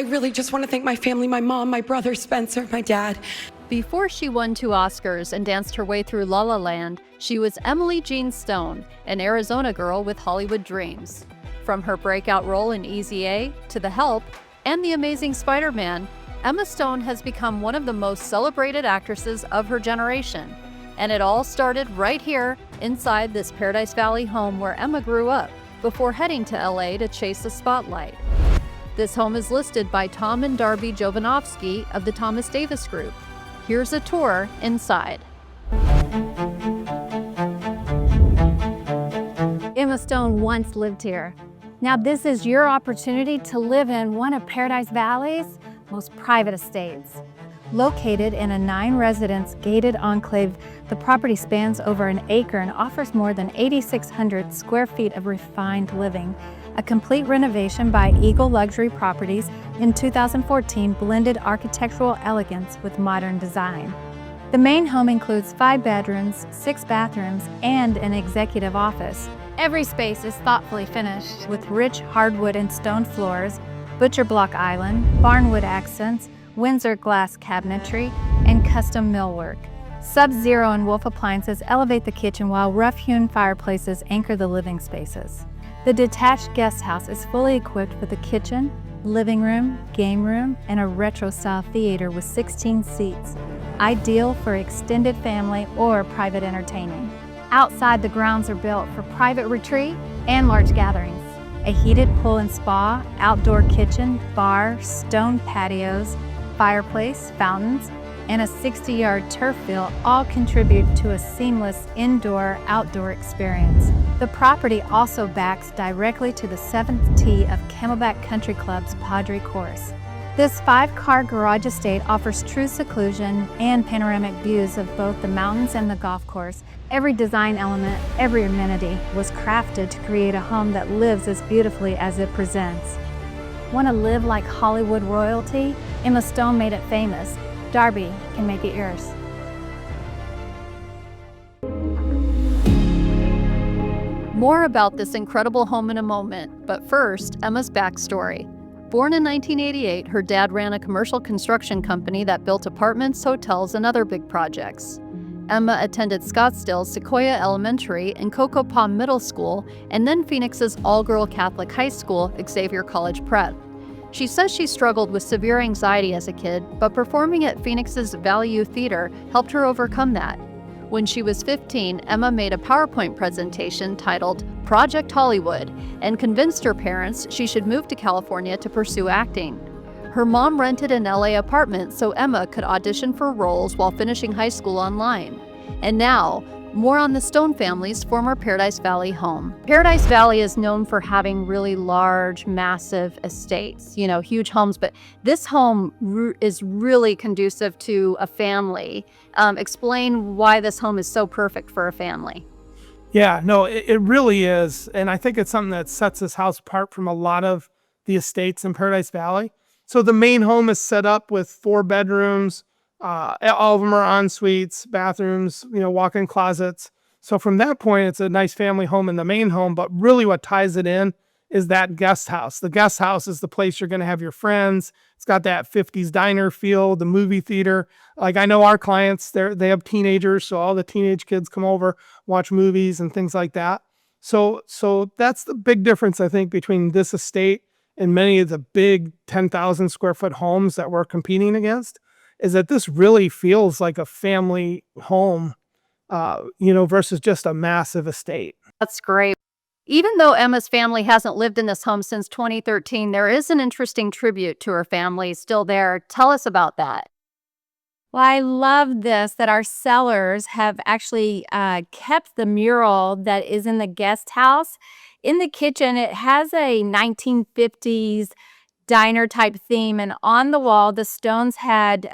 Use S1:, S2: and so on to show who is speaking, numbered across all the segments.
S1: I really just want to thank my family, my mom, my brother, Spencer, my dad.
S2: Before she won 2 Oscars and danced her way through La La Land, she was Emily Jean Stone, an Arizona girl with Hollywood dreams. From her breakout role in Easy A to The Help and The Amazing Spider-Man, Emma Stone has become one of the most celebrated actresses of her generation. And it all started right here inside this Paradise Valley home where Emma grew up before heading to LA to chase the spotlight. This home is listed by Tom and Darby Jovanovski of the Thomas Davis Group. Here's a tour inside.
S3: Emma Stone once lived here. Now this is your opportunity to live in one of Paradise Valley's most private estates. Located in a 9-residence gated enclave, the property spans over an acre and offers more than 8,600 square feet of refined living. A complete renovation by Eagle Luxury Properties in 2014 blended architectural elegance with modern design. The main home includes 5 bedrooms, 6 bathrooms, and an executive office. Every space is thoughtfully finished with rich hardwood and stone floors, butcher block island, barnwood accents, Windsor glass cabinetry, and custom millwork. Sub-Zero and Wolf appliances elevate the kitchen while rough-hewn fireplaces anchor the living spaces. The detached guest house is fully equipped with a kitchen, living room, game room, and a retro-style theater with 16 seats, ideal for extended family or private entertaining. Outside, the grounds are built for private retreat and large gatherings. A heated pool and spa, outdoor kitchen, bar, stone patios, fireplace, fountains, and a 60-yard turf field all contribute to a seamless indoor-outdoor experience. The property also backs directly to the 7th tee of Camelback Country Club's Padre course. This 5-car garage estate offers true seclusion and panoramic views of both the mountains and the golf course. Every design element, every amenity was crafted to create a home that lives as beautifully as it presents. Want to live like Hollywood royalty? Emma Stone made it famous. Darby can make it yours.
S2: More about this incredible home in a moment, but first, Emma's backstory. Born in 1988, her dad ran a commercial construction company that built apartments, hotels, and other big projects. Emma attended Scottsdale's Sequoia Elementary and Cocoa Palm Middle School, and then Phoenix's all-girl Catholic high school, Xavier College Prep. She says she struggled with severe anxiety as a kid, but performing at Phoenix's Value Theater helped her overcome that. When she was 15, Emma made a PowerPoint presentation titled Project Hollywood and convinced her parents she should move to California to pursue acting. Her mom rented an LA apartment so Emma could audition for roles while finishing high school online. And now, more on the Stone family's former Paradise Valley home. Paradise Valley is known for having really large, massive estates, huge homes, but this home is really conducive to a family. Explain why this home is so perfect for a family.
S4: Yeah, no, it really is. And I think it's something that sets this house apart from a lot of the estates in Paradise Valley. So the main home is set up with 4 bedrooms. All of them are en suites, bathrooms, walk-in closets. So from that point, it's a nice family home in the main home. But really what ties it in is that guest house. The guest house is the place you're going to have your friends. It's got that 50s diner feel, the movie theater. Like I know our clients, they have teenagers, so all the teenage kids come over, watch movies and things like that. So that's the big difference, I think, between this estate and many of the big 10,000 square foot homes that we're competing against, is that this really feels like a family home, versus just a massive estate.
S2: That's great. Even though Emma's family hasn't lived in this home since 2013, there is an interesting tribute to her family still there. Tell us about that.
S3: Well, I love this, that our sellers have actually kept the mural that is in the guest house. In the kitchen, it has a 1950s diner type theme, and on the wall, the Stones had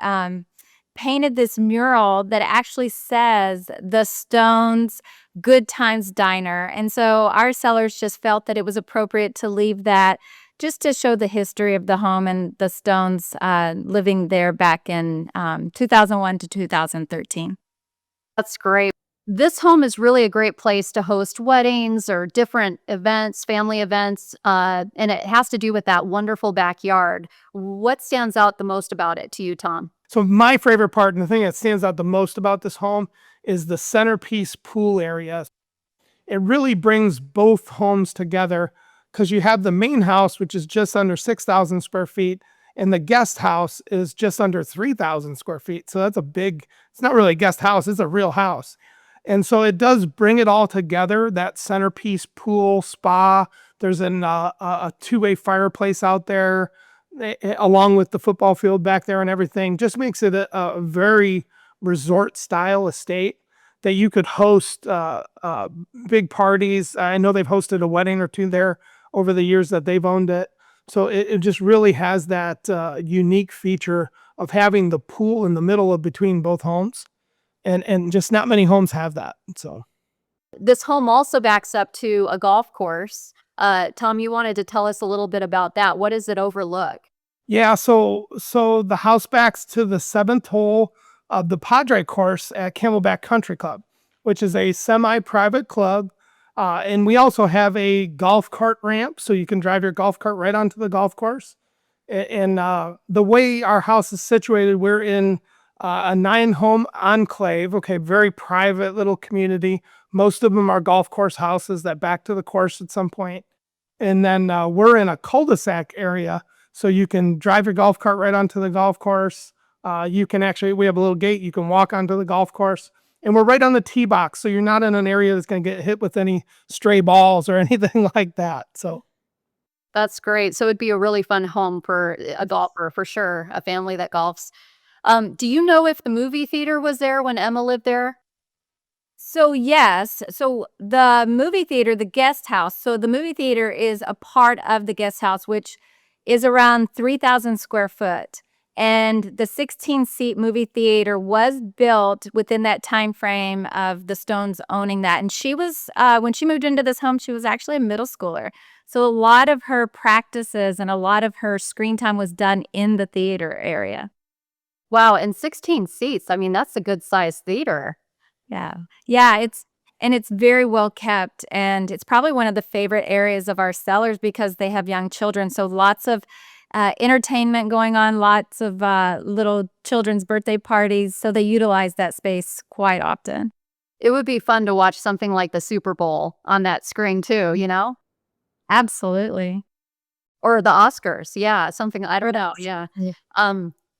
S3: painted this mural that actually says the Stones Good Times Diner. And so our sellers just felt that it was appropriate to leave that just to show the history of the home and the Stones living there back in 2001 to 2013.
S2: That's great. This home is really a great place to host weddings or different events, family events, and it has to do with that wonderful backyard. What stands out the most about it to you, Tom?
S4: So my favorite part and the thing that stands out the most about this home is the centerpiece pool area. It really brings both homes together because you have the main house, which is just under 6,000 square feet, and the guest house is just under 3,000 square feet. So that's a big, it's not really a guest house, it's a real house. And so it does bring it all together, that centerpiece pool, spa. There's a two-way fireplace out there, along with the football field back there and everything. Just makes it a very resort-style estate that you could host big parties. I know they've hosted a wedding or two there over the years that they've owned it. So it just really has that unique feature of having the pool in the middle of between both homes. And just not many homes have that. So
S2: This home also backs up to a golf course. Tom, you wanted to tell us a little bit about that. What does it overlook?
S4: yeah, so the house backs to the seventh hole of the Padre course at Camelback Country Club, which is a semi-private club. And we also have a golf cart ramp, so you can drive your golf cart right onto the golf course. And the way our house is situated, we're in a 9-home enclave. Okay, very private little community. Most of them are golf course houses that back to the course at some point. And then we're in a cul-de-sac area, so you can drive your golf cart right onto the golf course. You can actually, we have a little gate, you can walk onto the golf course. And we're right on the tee box, so you're not in an area that's going to get hit with any stray balls or anything like that. So
S2: That's great. So it'd be a really fun home for a golfer, for sure, a family that golfs. Do you know if the movie theater was there when Emma lived there?
S3: So yes, so the movie theater, the guest house, so the movie theater is a part of the guest house, which is around 3,000 square foot. And the 16-seat movie theater was built within that time frame of the Stones owning that. And she was, when she moved into this home, she was actually a middle schooler. So a lot of her practices and a lot of her screen time was done in the theater area.
S2: Wow, and 16 seats. I mean, that's a good sized theater.
S3: Yeah. Yeah, it's very well kept, and it's probably one of the favorite areas of our sellers because they have young children. So lots of entertainment going on, lots of little children's birthday parties. So they utilize that space quite often.
S2: It would be fun to watch something like the Super Bowl on that screen too, you know?
S3: Absolutely.
S2: Or the Oscars. Yeah, something, I don't know. Yeah.
S3: Yeah.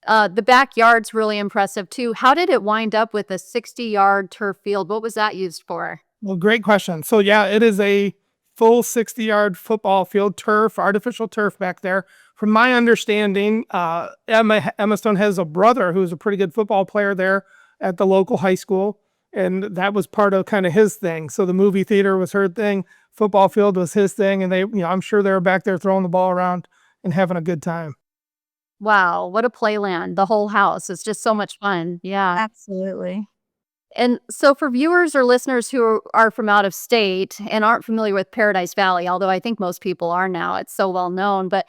S2: The backyard's really impressive too. How did it wind up with a 60-yard turf field? What was that used for?
S4: well, great question. So yeah, it is a full 60-yard football field, turf, artificial turf back there. From my understanding, Emma Stone has a brother who's a pretty good football player there at the local high school. And that was part of kind of his thing. So the movie theater was her thing. Football field was his thing. And I'm sure they were back there throwing the ball around and having a good time.
S2: Wow, what a playland. The whole house. It's just so much fun. Yeah.
S3: Absolutely.
S2: And so for viewers or listeners who are from out of state and aren't familiar with Paradise Valley, although I think most people are now, it's so well known, but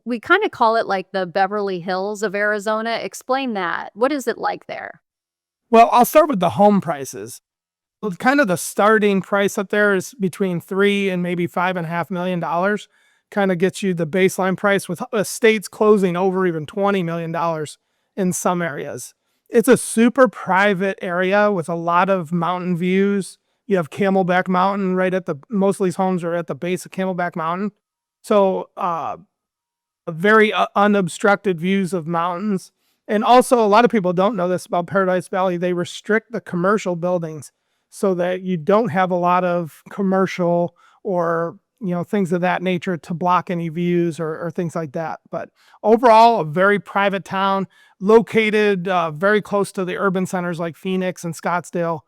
S2: we kind of call it like the Beverly Hills of Arizona. Explain that. What is it like there?
S4: Well, I'll start with the home prices. Well, kind of the starting price up there is between $3 and maybe $5.5 million. Kind of gets you the baseline price, with estates closing over even $20 million in some areas. It's a super private area with a lot of mountain views. You have Camelback Mountain right at most of these homes are at the base of Camelback Mountain. So very unobstructed views of mountains. And also, a lot of people don't know this about Paradise Valley. They restrict the commercial buildings so that you don't have a lot of commercial or things of that nature to block any views or things like that. But overall, a very private town located very close to the urban centers like Phoenix and Scottsdale,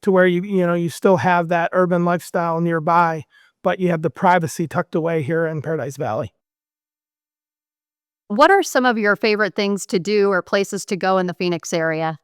S4: to where you still have that urban lifestyle nearby, but you have the privacy tucked away here in Paradise Valley.
S2: What are some of your favorite things to do or places to go in the Phoenix area?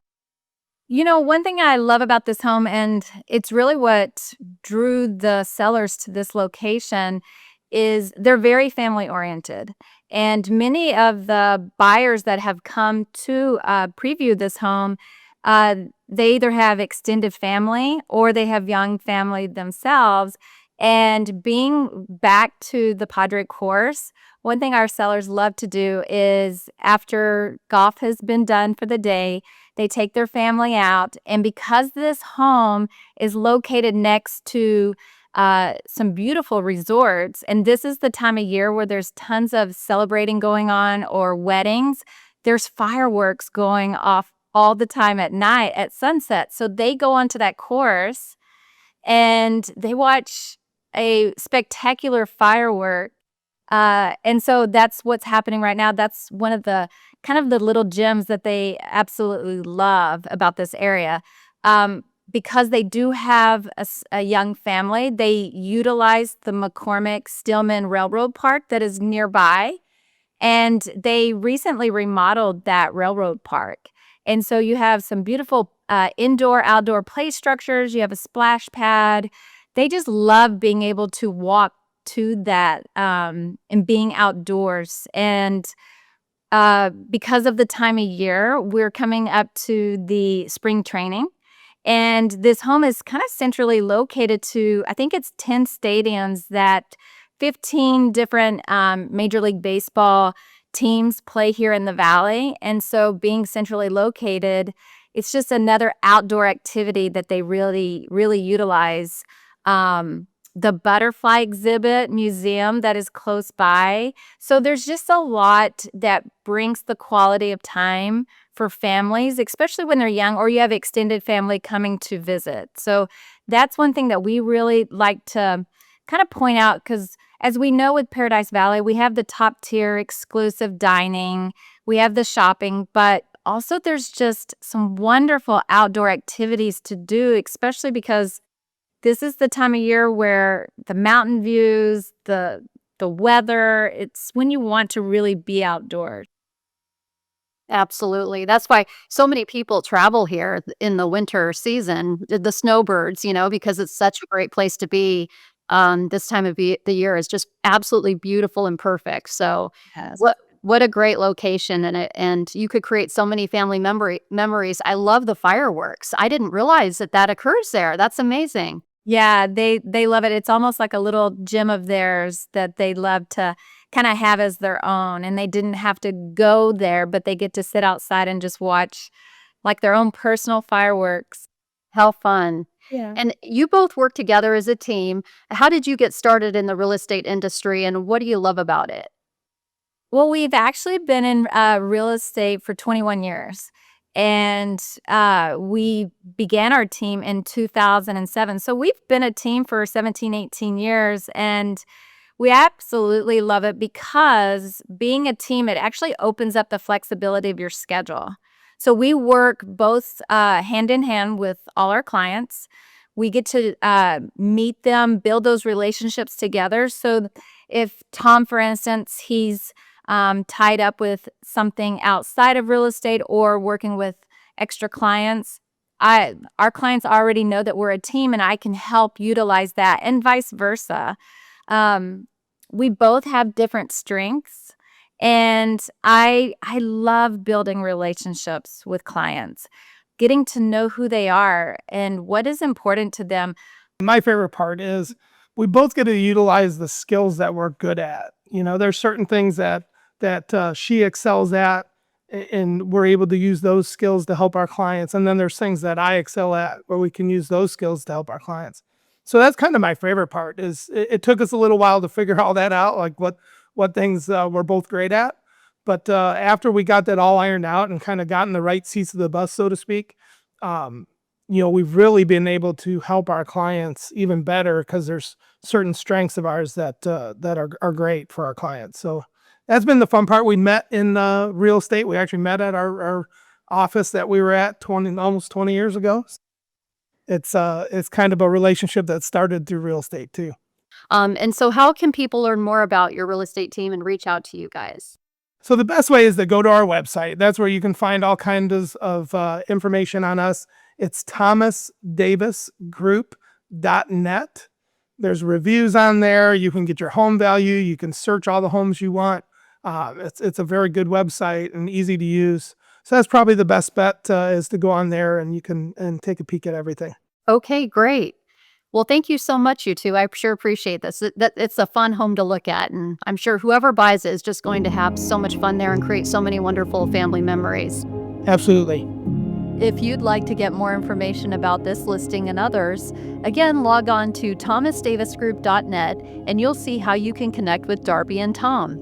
S3: One thing I love about this home, and it's really what drew the sellers to this location, is they're very family oriented. And many of the buyers that have come to preview this home They either have extended family or they have young family themselves. And being back to the Padre course, one thing our sellers love to do is after golf has been done for the day, they take their family out. And because this home is located next to some beautiful resorts, and this is the time of year where there's tons of celebrating going on or weddings, there's fireworks going off all the time at night at sunset. So they go onto that course and they watch a spectacular firework. And so that's what's happening right now. That's one of the kind of the little gems that they absolutely love about this area. Because they do have a young family, they utilize the McCormick Stillman Railroad Park that is nearby. And they recently remodeled that railroad park. And so you have some beautiful indoor-outdoor play structures. You have a splash pad. They just love being able to walk to that and being outdoors. And because of the time of year, we're coming up to the spring training. And this home is kind of centrally located to, I think it's 10 stadiums that 15 different Major League Baseball teams play here in the Valley. And so being centrally located, it's just another outdoor activity that they really, really utilize. The butterfly exhibit museum that is close by. So there's just a lot that brings the quality of time for families, especially when they're young or you have extended family coming to visit. So that's one thing that we really like to kind of point out, because as we know with Paradise Valley, we have the top tier exclusive dining, we have the shopping, but also there's just some wonderful outdoor activities to do, especially because this is the time of year where the mountain views, the weather, it's when you want to really be outdoors.
S2: Absolutely. That's why so many people travel here in the winter season, the snowbirds, because it's such a great place to be. This time of the year is just absolutely beautiful and perfect. So
S3: Yes.
S2: what a great location, and you could create so many family memories. I love the fireworks. I didn't realize that occurs there. That's amazing.
S3: Yeah, they love it. It's almost like a little gym of theirs that they love to kind of have as their own, and they didn't have to go there, but they get to sit outside and just watch like their own personal fireworks.
S2: How fun.
S3: Yeah.
S2: And you both work together as a team. How did you get started in the real estate industry, and what do you love about it?
S3: Well, we've actually been in real estate for 21 years. And we began our team in 2007. So we've been a team for 17, 18 years. And we absolutely love it because being a team, it actually opens up the flexibility of your schedule. So we work both hand in hand with all our clients. We get to meet them, build those relationships together. So if Tom, for instance, he's tied up with something outside of real estate or working with extra clients, our clients already know that we're a team and I can help utilize that, and vice versa. We both have different strengths, and I love building relationships with clients, getting to know who they are and what is important to them.
S4: My favorite part is we both get to utilize the skills that we're good at. There's certain things that she excels at, and we're able to use those skills to help our clients. And then there's things that I excel at where we can use those skills to help our clients. So that's kind of my favorite part. Is it took us a little while to figure all that out, like what things we're both great at. But after we got that all ironed out and kind of gotten the right seats of the bus, so to speak, we've really been able to help our clients even better because there's certain strengths of ours that are great for our clients. So that's been the fun part. We met in real estate. We actually met at our office that we were at almost 20 years ago. It's kind of a relationship that started through real estate too.
S2: And so how can people learn more about your real estate team and reach out to you guys?
S4: So the best way is to go to our website. That's where you can find all kinds of information on us. It's thomasdavisgroup.net. There's reviews on there. You can get your home value. You can search all the homes you want. It's a very good website and easy to use. So that's probably the best bet is to go on there and you can take a peek at everything.
S2: Okay, great. Well, thank you so much, you two. I sure appreciate this. It's a fun home to look at, and I'm sure whoever buys it is just going to have so much fun there and create so many wonderful family memories.
S4: Absolutely.
S2: If you'd like to get more information about this listing and others, again, log on to thomasdavisgroup.net and you'll see how you can connect with Darby and Tom.